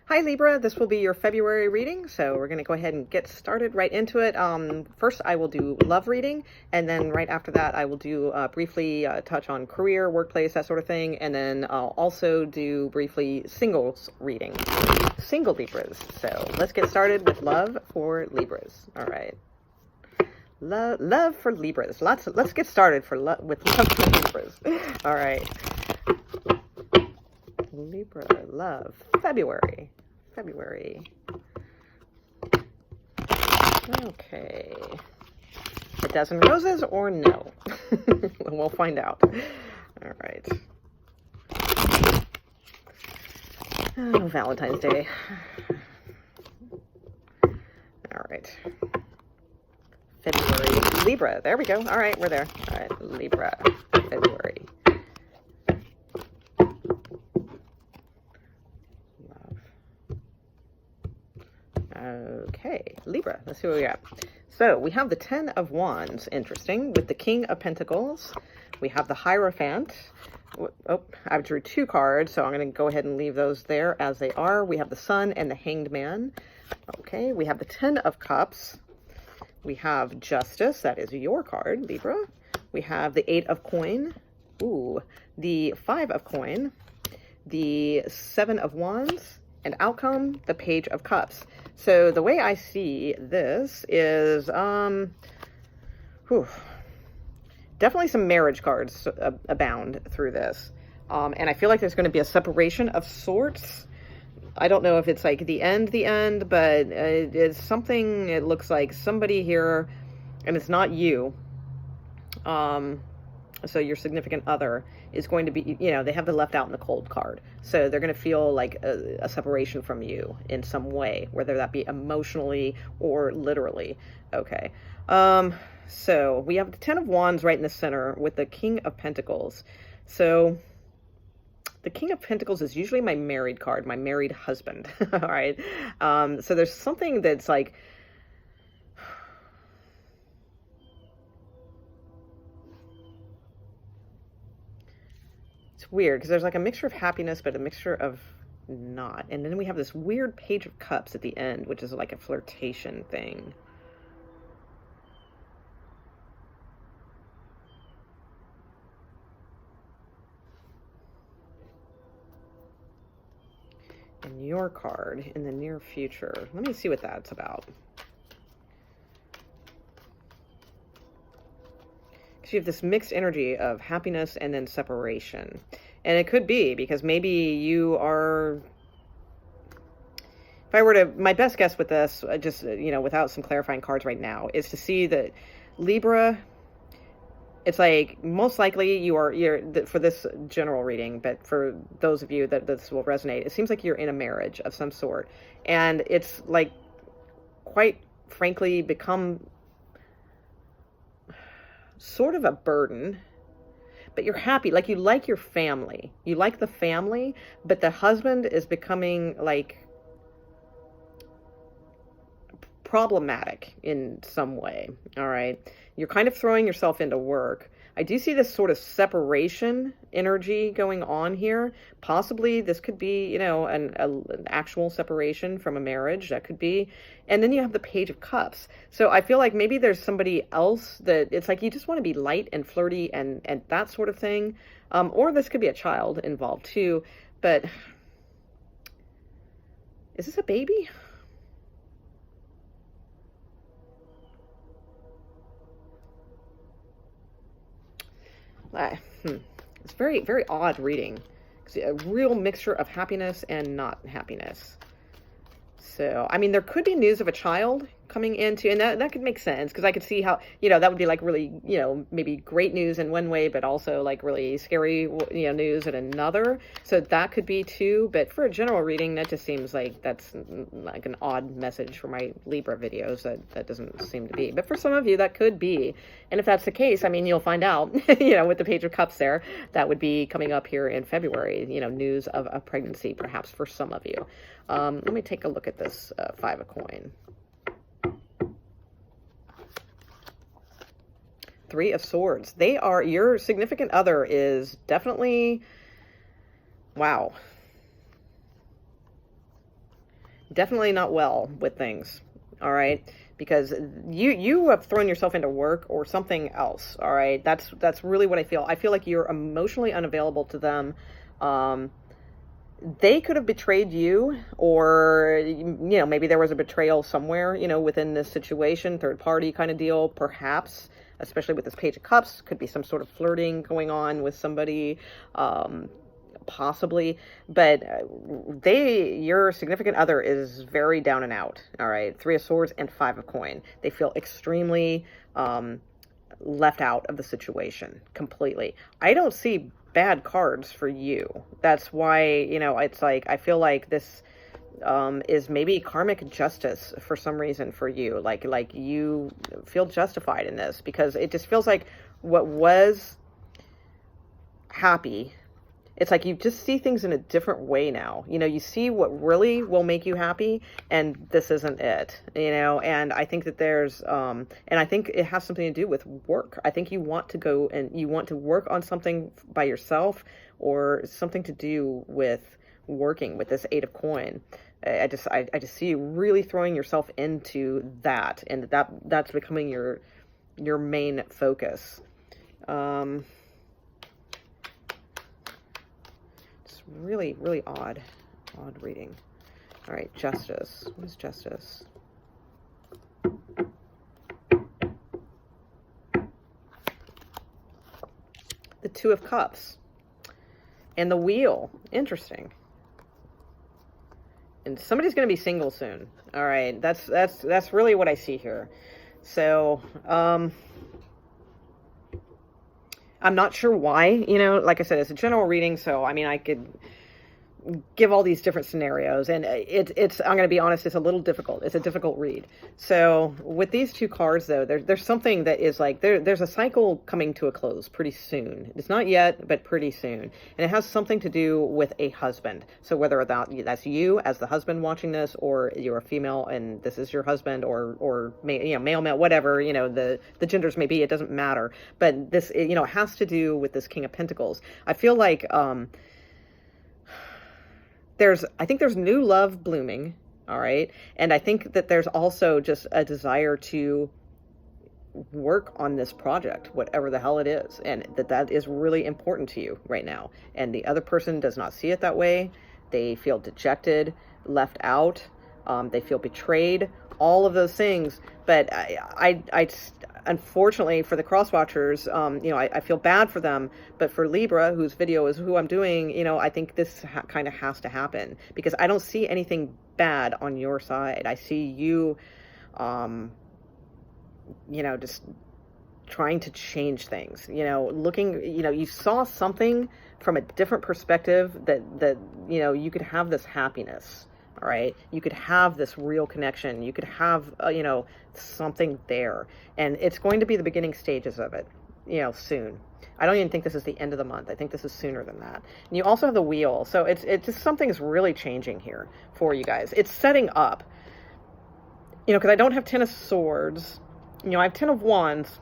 Hi Libra, this will be your February reading, so we're going to go ahead and get started right into it. First I will do love reading, and then right after that I will do briefly touch on career, workplace, that sort of thing, and then I'll also do briefly singles reading. Single Libras. So let's get started with love for Libras. All right. Love for Libras. Let's get started with love for Libras. All right. Libra, love, February. Okay. A dozen roses or no? We'll find out. All right. Oh, Valentine's Day. All right. February. Libra. There we go. All right, we're there. All right, Libra. February. Okay, Libra, let's see what we got. So we have the 10 of Wands, interesting, with the King of Pentacles. We have the Hierophant. Oh, I drew two cards, so I'm going to go ahead and leave those there as they are. We have the Sun and the Hanged Man. Okay, we have the 10 of Cups. We have Justice, that is your card, Libra. We have the 8 of Coin. Ooh, the 5 of Coin. The 7 of Wands. And outcome, the Page of Cups. So the way I see this is, definitely some marriage cards abound through this. And I feel like there's going to be a separation of sorts. I don't know if it's like the end, but it's something, it looks like somebody here, and it's not you. So your significant other is going to be, you know, they have the left out in the cold card. So they're going to feel like a separation from you in some way, whether that be emotionally or literally. Okay. So we have the 10 of Wands right in the center with the King of Pentacles. So the King of Pentacles is usually my married card, my married husband. All right. So there's something that's like, it's weird because there's like a mixture of happiness, but a mixture of not. And then we have this weird Page of Cups at the end, which is like a flirtation thing. And your card in the near future. Let me see what that's about. You have this mixed energy of happiness and then separation. And it could be because maybe you are, if I were to, my best guess with this, just, you know, without some clarifying cards right now, is to see that Libra, it's like most likely you're for this general reading, but for those of you that this will resonate, it seems like you're in a marriage of some sort. And it's like, quite frankly, become sort of a burden, but you're happy, like you like your family, you like the family, but the husband is becoming like problematic in some way. All right, you're kind of throwing yourself into work. I do see this sort of separation energy going on here. Possibly this could be, you know, an actual separation from a marriage. That could be. And then you have the Page of Cups. So I feel like maybe there's somebody else that it's like you just want to be light and flirty and that sort of thing. Or this could be a child involved too. But is this a baby? It's very, very odd reading. It's a real mixture of happiness and not happiness. So, I mean, there could be news of a child coming into, and that could make sense because I could see how, you know, that would be like really, you know, maybe great news in one way, but also like really scary, you know, news in another. So that could be too. But for a general reading, that just seems like that's like an odd message for my Libra videos. That doesn't seem to be. But for some of you, that could be. And if that's the case, I mean, you'll find out, you know, with the Page of Cups there, that would be coming up here in February, you know, news of a pregnancy, perhaps for some of you. Let me take a look at this 5 of Coin. 3 of Swords. They are, your significant other is definitely, wow. Definitely not well with things. All right. Because you have thrown yourself into work or something else. All right. That's really what I feel. I feel like you're emotionally unavailable to them. Um, they could have betrayed you, or maybe there was a betrayal somewhere, within this situation, third party kind of deal, perhaps, especially with this Page of Cups. Could be some sort of flirting going on with somebody, possibly. But your significant other is very down and out. All right. Three of Swords and Five of Coin. They feel extremely left out of the situation completely. I don't see bad cards for you. That's why, it's like, I feel like this is maybe karmic justice for some reason for you. Like you feel justified in this, because it just feels like what was happy, it's like you just see things in a different way now. You see what really will make you happy, and this isn't it, and I think that there's, and I think it has something to do with work. I think you want to go and you want to work on something by yourself, or something to do with working with this Eight of Coin. I just see you really throwing yourself into that, and that's becoming your main focus. Really, really odd reading. All right, Justice. What is Justice? The Two of Cups and the Wheel. Interesting. And somebody's going to be single soon. All right, that's really what I see here. So, I'm not sure why, like I said, it's a general reading. So, I mean, I could give all these different scenarios, and it's I'm going to be honest, it's a little difficult. It's a difficult read. So with these two cards, though, there's something that is like, there's a cycle coming to a close pretty soon. It's not yet, but pretty soon. And it has something to do with a husband. So whether that's you as the husband watching this, or you're a female and this is your husband, or male, whatever, the genders may be, it doesn't matter. But this, it has to do with this King of Pentacles. I feel like, I think there's new love blooming, all right? And I think that there's also just a desire to work on this project, whatever the hell it is, and that is really important to you right now. And the other person does not see it that way. They feel dejected, left out, they feel betrayed, all of those things. But I unfortunately for the cross watchers, I feel bad for them, but for Libra, whose video is who I'm doing, I think this kind of has to happen, because I don't see anything bad on your side. I see you, just trying to change things, looking, you saw something from a different perspective, that you could have this happiness. All right. You could have this real connection. You could have, something there, and it's going to be the beginning stages of it, soon. I don't even think this is the end of the month. I think this is sooner than that. And you also have the Wheel. So it's just, something's really changing here for you guys. It's setting up, because I don't have 10 of Swords, I have 10 of Wands,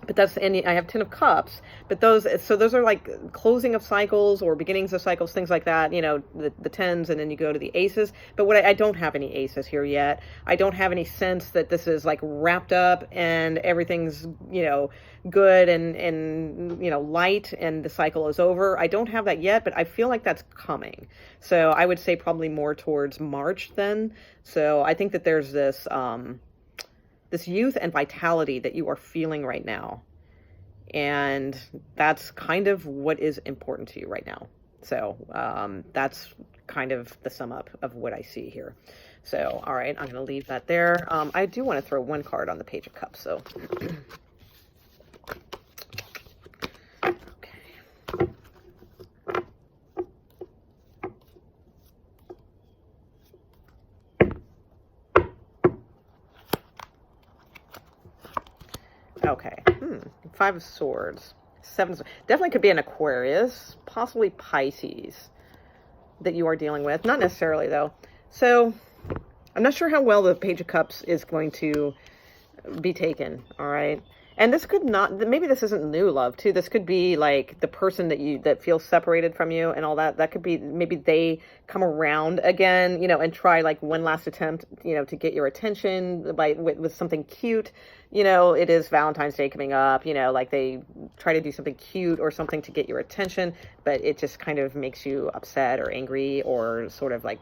but I have 10 of Cups, but those are like closing of cycles or beginnings of cycles, things like that, the tens, and then you go to the aces. But I don't have any aces here yet. I don't have any sense that this is like wrapped up and everything's, good and light and the cycle is over. I don't have that yet, but I feel like that's coming. So I would say probably more towards March then. So I think that there's this, this youth and vitality that you are feeling right now. And that's kind of what is important to you right now. So that's kind of the sum up of what I see here. So, all right, I'm going to leave that there. I do want to throw one card on the Page of Cups. So, okay. Five of Swords. Seven of Swords. Definitely could be an Aquarius, possibly Pisces that you are dealing with. Not necessarily, though. So, I'm not sure how well the Page of Cups is going to be taken, all right? And this could not, maybe this isn't new love too. This could be like the person that feels separated from you and all that. That could be, maybe they come around again, and try like one last attempt, to get your attention with something cute. It is Valentine's Day coming up, like they try to do something cute or something to get your attention, but it just kind of makes you upset or angry or sort of like,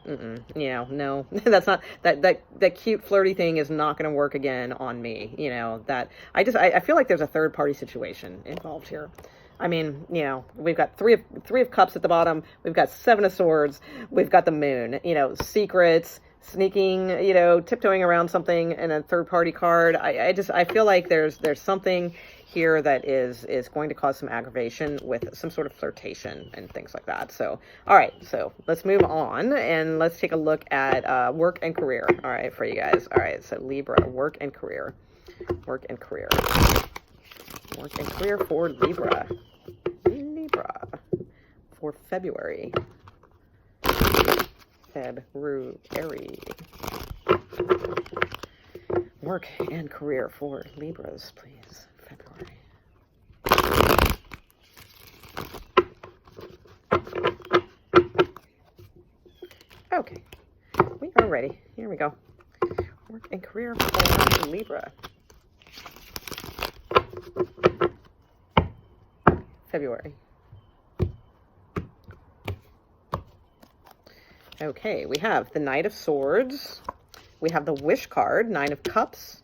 no, that's not, that cute flirty thing is not going to work again on me. That I feel like there's a third party situation involved here. I mean, we've got three of cups at the bottom. We've got 7 of swords. We've got the moon, secrets, sneaking, tiptoeing around something in a third party card. I feel like there's something here that is going to cause some aggravation with some sort of flirtation and things like that. So, all right, so let's move on and let's take a look at work and career. All right, for you guys. All right, so Libra, work and career. Work and career. Work and career for Libra. Libra for February. February. Work and career for Libras, please. February. Okay, we are ready. Here we go. Work and career for Libra. February. Okay, we have the Knight of Swords, we have the Wish card, 9 of Cups,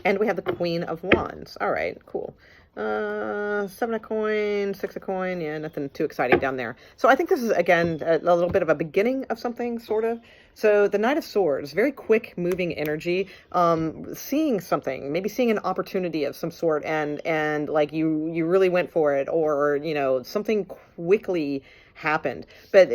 and we have the Queen of Wands. All right, cool. 7 of coin, 6 of coin. Yeah, nothing too exciting down there. So I think this is, again, a little bit of a beginning of something, sort of. So the Knight of Swords, very quick moving energy, seeing something, maybe seeing an opportunity of some sort, and like you really went for it, or, something quickly happened. But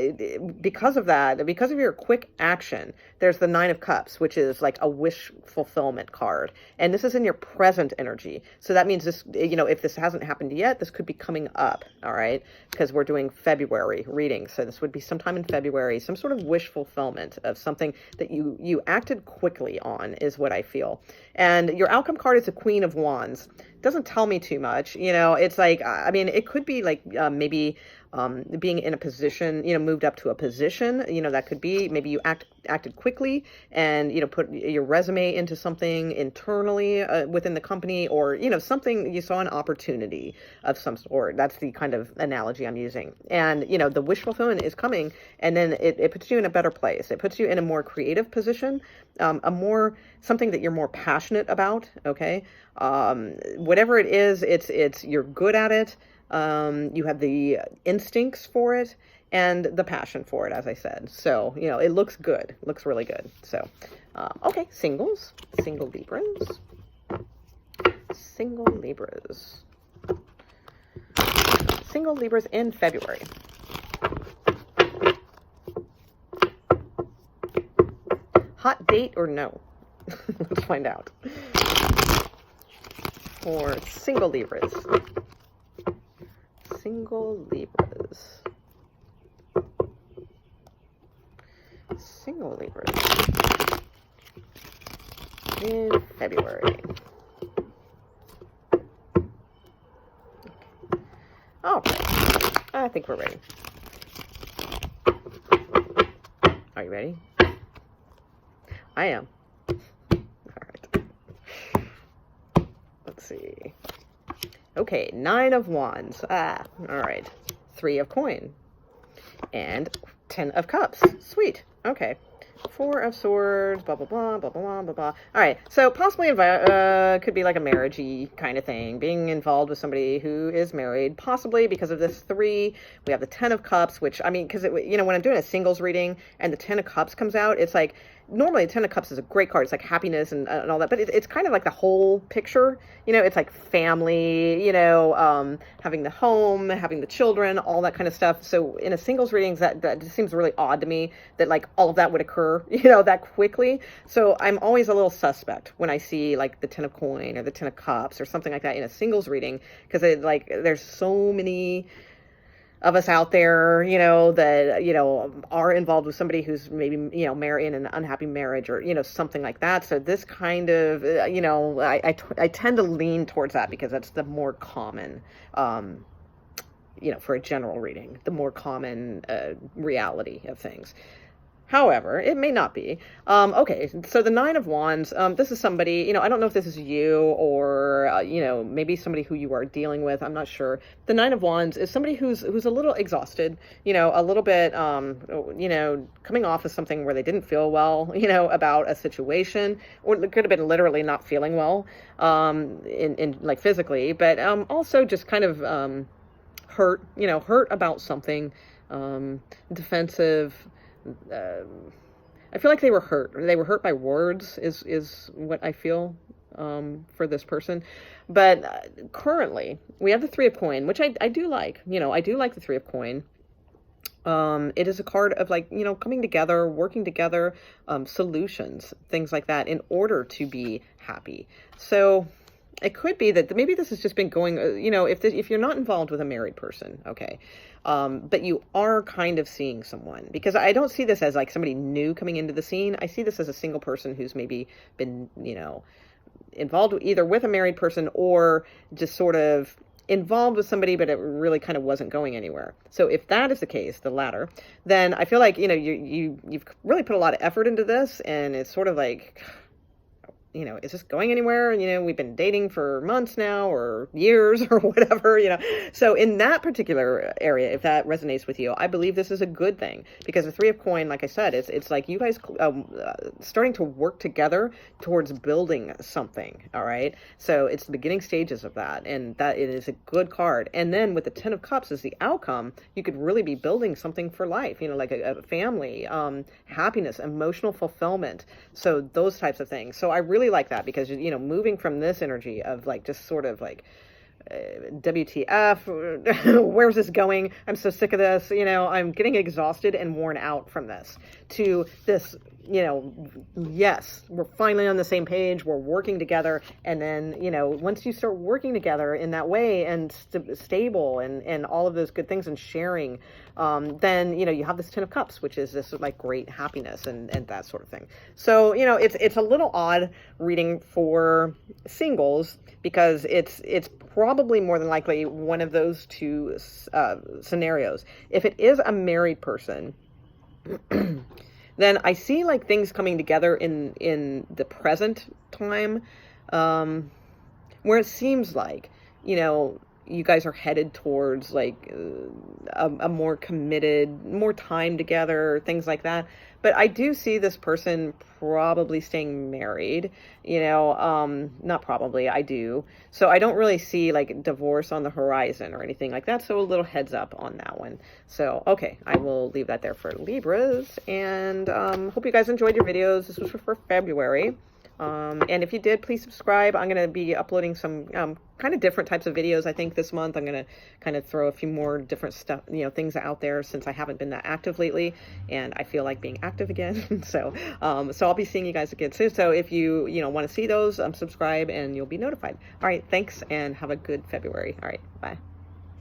because of that, because of your quick action, there's the 9 of Cups, which is like a wish fulfillment card. And this is in your present energy. So that means this, if this hasn't happened yet, this could be coming up, all right? Because we're doing February readings. So this would be sometime in February, some sort of wish fulfillment of something that you acted quickly on, is what I feel. And your outcome card is a Queen of Wands. Doesn't tell me too much. It's like, I mean, it could be like maybe being in a position, moved up to a position, that could be, maybe you acted quickly and, put your resume into something internally within the company, or, something, you saw an opportunity of some sort. That's the kind of analogy I'm using. And, the wish fulfillment is coming, and then it puts you in a better place. It puts you in a more creative position, something that you're more passionate about. Okay. Whatever it is, you're good at it. You have the instincts for it and the passion for it, as I said. So, it looks good. It looks really good. So, okay, single Librans. Single Libras. Single Libras in February. Hot date or no? Let's find out. For single Libras. Single Libras. Single Libras. In February. Okay. I think we're ready. Are you ready? I am. All right. Let's see. Okay, 9 of Wands. All right. 3 of coin. And 10 of cups. Sweet. Okay. 4 of swords, blah, blah, blah, blah, blah, blah, blah. All right, so possibly could be like a marriage-y kind of thing, being involved with somebody who is married, possibly because of this 3. We have the 10 of cups, which, I mean, because, when I'm doing a singles reading and the 10 of cups comes out, it's like, normally the 10 of cups is a great card. It's like happiness and all that, but it's kind of like the whole picture. It's like family, having the home, having the children, all that kind of stuff. So in a singles readings, that just seems really odd to me that like all of that would occur, that quickly. So I'm always a little suspect when I see like the 10 of coin or the 10 of cups or something like that in a singles reading, because there's so many of us out there, that, are involved with somebody who's maybe, married in an unhappy marriage, or, something like that. So this kind of, I tend to lean towards that because that's the more common, for a general reading, the more common reality of things. However, it may not be. Okay, so the Nine of Wands, this is somebody, I don't know if this is you or, maybe somebody who you are dealing with. I'm not sure. The Nine of Wands is somebody who's a little exhausted, a little bit, coming off of something where they didn't feel well, about a situation, or it could have been literally not feeling well, in like physically, but also just kind of hurt, hurt about something, defensive. I feel like they were hurt. They were hurt by words is what I feel for this person. But currently, we have the Three of Coin, which I do like. I do like the Three of Coin. It is a card of like, coming together, working together, solutions, things like that in order to be happy. So it could be that maybe this has just been going, if you're not involved with a married person, okay, but you are kind of seeing someone, because I don't see this as like somebody new coming into the scene. I see this as a single person who's maybe been, involved either with a married person or just sort of involved with somebody, but it really kind of wasn't going anywhere. So if that is the case, the latter, then I feel like, you've really put a lot of effort into this, and it's sort of like, is this going anywhere? We've been dating for months now, or years, or whatever, So in that particular area, if that resonates with you, I believe this is a good thing, because the Three of Coin, like I said, it's like you guys starting to work together towards building something, all right? So it's the beginning stages of that, and that it is a good card. And then with the Ten of Cups as the outcome, you could really be building something for life, like a family, happiness, emotional fulfillment. So those types of things. So I really like that, because moving from this energy of like just sort of like WTF, where's this going? I'm so sick of this, I'm getting exhausted and worn out from this, to this, yes, we're finally on the same page, we're working together. And then, once you start working together in that way, and stable, and all of those good things, and sharing, then, you have this Ten of Cups, which is this like great happiness and that sort of thing. So, it's a little odd reading for singles, because it's probably more than likely one of those two scenarios. If it is a married person, then I see like things coming together in the present time, where it seems like, you guys are headed towards like a more committed, more time together, things like that. But I do see this person probably staying married, not probably, I do. So I don't really see like divorce on the horizon or anything like that. So a little heads up on that one. So, okay, I will leave that there for Libras, and hope you guys enjoyed your videos. This was for February. And if you did, please subscribe. I'm going to be uploading some kind of different types of videos, I think, this month. I'm going to kind of throw a few more different stuff, things out there, since I haven't been that active lately, and I feel like being active again. So I'll be seeing you guys again soon. So if you, want to see those, subscribe and you'll be notified. All right, thanks, and have a good February. All right, bye.